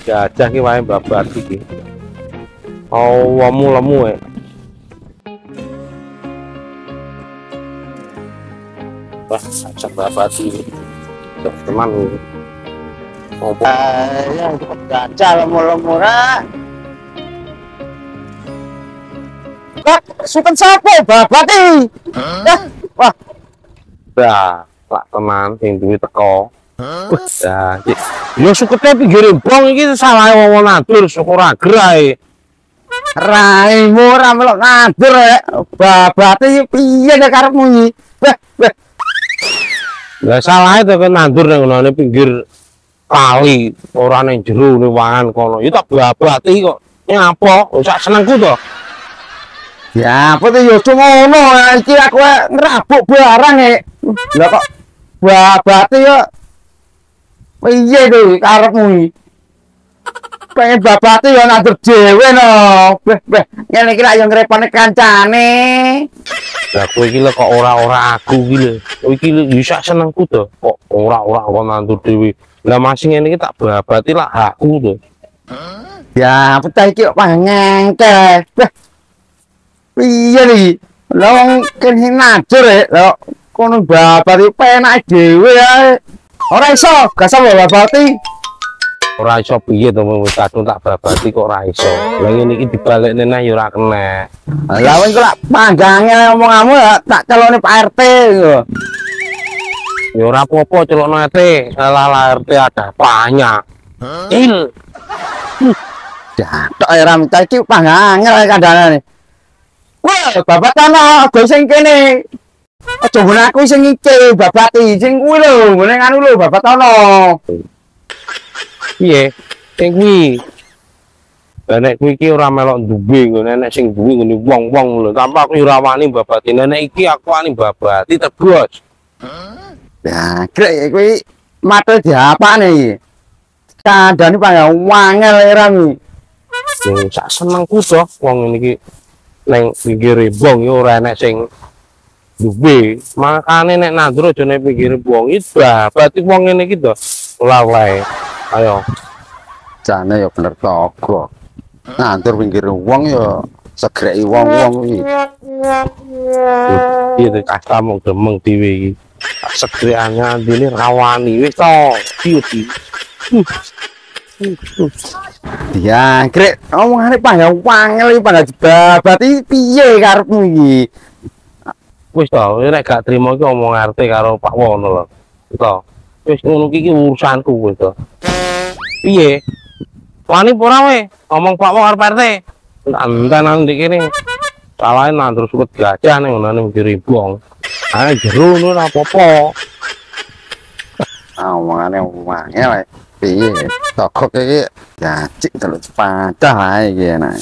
Gajah ki wae babat iki. Oh, lemu ya. Wah, gajah babat iki. Teman. Oh, ya gajah lemu-lemu ra. Kak, sukan sapa babat iki? Wah. Dah, lak teman sing duwe teko. Dah, yo sukete pinggir bong iki salah wong nadur syukur agrae. Raimu ora melok nadur rek. Babate piye nek karepmu iki? Lah salahe to kan nandur nang ngene pinggir kali, ora nang jero lewangan kono. Ya tak babati kok. Nyapa? Sak senengku to. Ya, apa tuh yo ngono iki aku ngrabuk barang e. Lah kok babate yo piye to karepmu iki? Pengen babate yo nandur dhewe no. Ngene iki lak yo ngrepone kancane. Lah kowe iki kok ora aku iki lho. Kowe iki bisa senengku to. Kok ora kok nandur dhewe. Lah masih ngene iki tak babati lah aku to. Ya, pecah iki kok pangengke. Piye iki? Lah wong kene nandur rek, lho kono babati penake dhewe ae. Ora iso, gak iso babati. Ora iso piye to wis kadung tak babati kok ora iso. Lah ngene iki dibalekne nah ya ora kena. Lah wong kok panggange omonganmu tak calone Pak RT lho. Ya ora apa-apa celokno RT. Salah RT ada banyak. Il. Jatok ora minta iki pangangel kandhane. Wah, babat ana go sing kene. Aja ngene aku sing iki babati sing kuwi lho, ngene anu lho babat ana. Piye? Sing kuwi. Lah nek kuwi iki ora melok duwe ngene nek sing duwe ngene wong-wong lho. Tanpa aku ora wani babati. Nek iki aku wani babati tegos. Ya, krek kuwi mate diapane iki? Kandhane panggang wangel era iki. Sing sak senengku to wong ngene iki ning pinggir bong ya ora enek sing duwe. Makane nek nandur aja nek pinggir bong iki babati wong ngene iki to. Ora wae. Ayo. Jane ya bener togo. Nandur pinggir wong ya segreki wong-wong iki. Iki kastamu demeng dhewe iki. Segreane andine rawani wis to. Piye. Ya, krek omongane panggang wangel iki panggang babati piye karepmu iki? Wis to, nek gak trimo iki omong RT karo Pak Wono lho. To. Wis ngono iki urusanku wis to. Piye? Wani ora we? Omong Pak Wono karo Pak RT. Antan ndek kene. Salahe nandur suket gajah ning ngene pinggir bong. Ah jero ngono ora apa-apa. Omongane wangel piye? Toko iki jajik terus padah ae iki enak.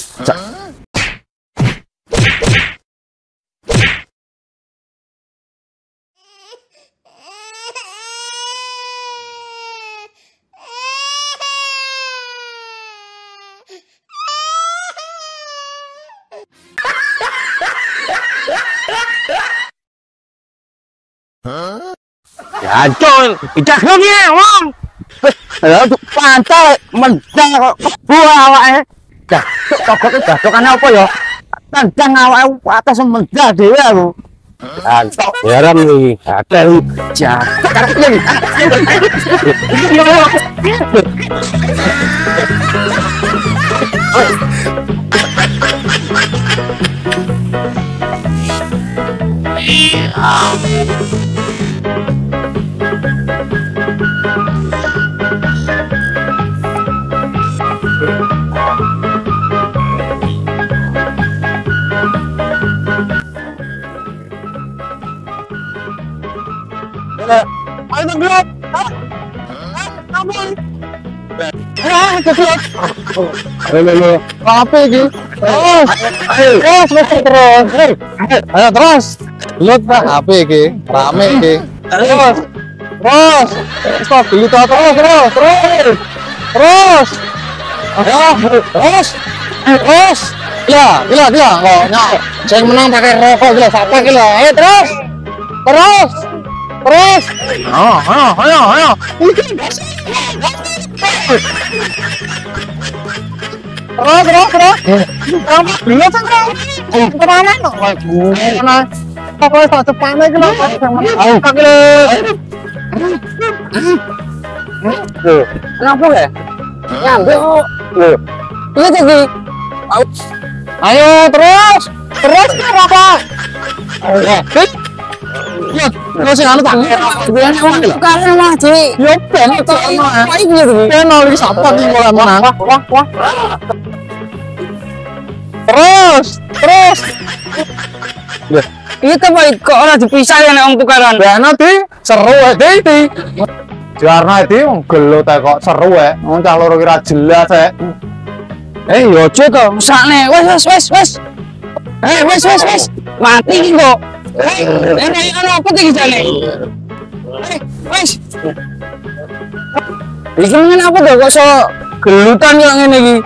Ya con, ijak ngene wong. Lha pantal mendang kok kebuah awake. Dah, tokoke dadokane apa ya? Tandang awake atas mendah dhewe aku. Antok heran iki. Ada Jatok karep piye? Ayo gelut. Apa? Gelut. Ayo. Apa iki? Terus. Terus. Ayo terus. Gelut Pak, apa iki? Rame iki. Terus. Stop dulu terus. Terus. Gila. Kok saya menang pakai rokok gila siapa gila. Ayo terus. Ayo. Terus. Gila kan. Kemana? Mana? Pokoknya tak cepatnya gila. Ayo. Kenapa ya? Nyampe kok. Iya tadi. Ayo terus apa? Ya, terus yang anu tak. Karena mah Ci. Yo ben to. Apa iki ya iki? Ben oli sapa iki mulai menang. Wah. Terus. Itu baik kok ora dipisah ya nek wong tukaran. Ben di seru iki. Jarna iki wong gelut kok seru wong cah loro kira jelas yo aja to, mesakne. Wes. Wes. Mati iki kok. Ono apa iki jane? Wes. Iki ngene apa to kok iso gelutan kok ngene iki?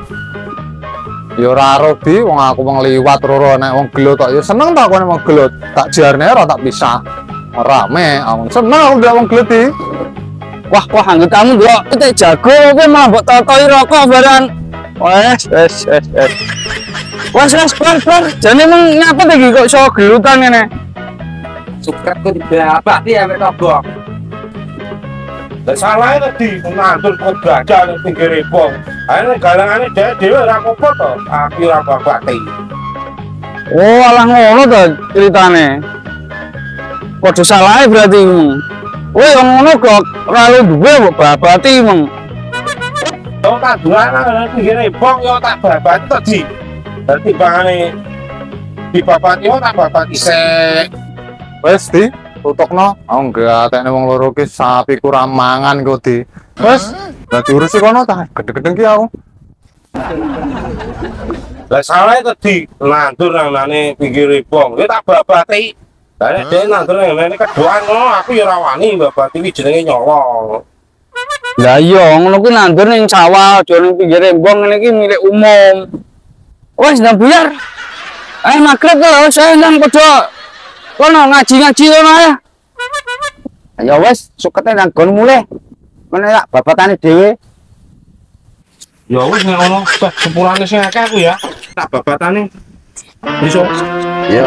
Ya ora ero di wong aku wong liwat roro nek wong gelut kok ya seneng tak kono wong gelut. Tak jarne ora tak pisah. Rame, aku seneng aku ndelok wong gelut iki. Wah, anggo kamu ndelok kita jago kowe malah mbok totoi rokok baran. Wes. Bar. Jane mung ngapa iki kok iso gelutan ngene? Sukret kok diabati ya mek tobok. Lah salah tadi ngantur kok gajah ning pinggir rebong. Ayo galangane dhewe ora apa-apa to. Aku ora babati. Oh, alah ngono to ceritane. Padha salah berarti. Woi, wong ngono kok ora lu duwe kok babati mong. Yo tak dulan nang pinggir rebong yo tak babati to di. Berarti bangane dibabati yo tak babati sik. Wes di tutokno. Oh enggak, tekne wong loro ki sapi kurang mangan kok di. Wes, dadi urusi kono ta. Gedhe-gedhe ki aku. Lah salah tadi nandur nang pinggir rebong. Yo tak babati. Lah nek dhewe nandur nang kedoan ngono aku yo ora wani babati iki jenenge nyolong. Lah iya, ngono kuwi nandur ning sawah, aja ning pinggir rebong ngene iki milik umum. Wes nang buyar. Magrib lho, saya nang padha kono ngaji kono ya. Ya wes, sukete nang gon mulih. Mene tak babatane dhewe. Ya wis nek ngono, sepurane sing akeh aku ya. Tak babatane. Iso. Ya.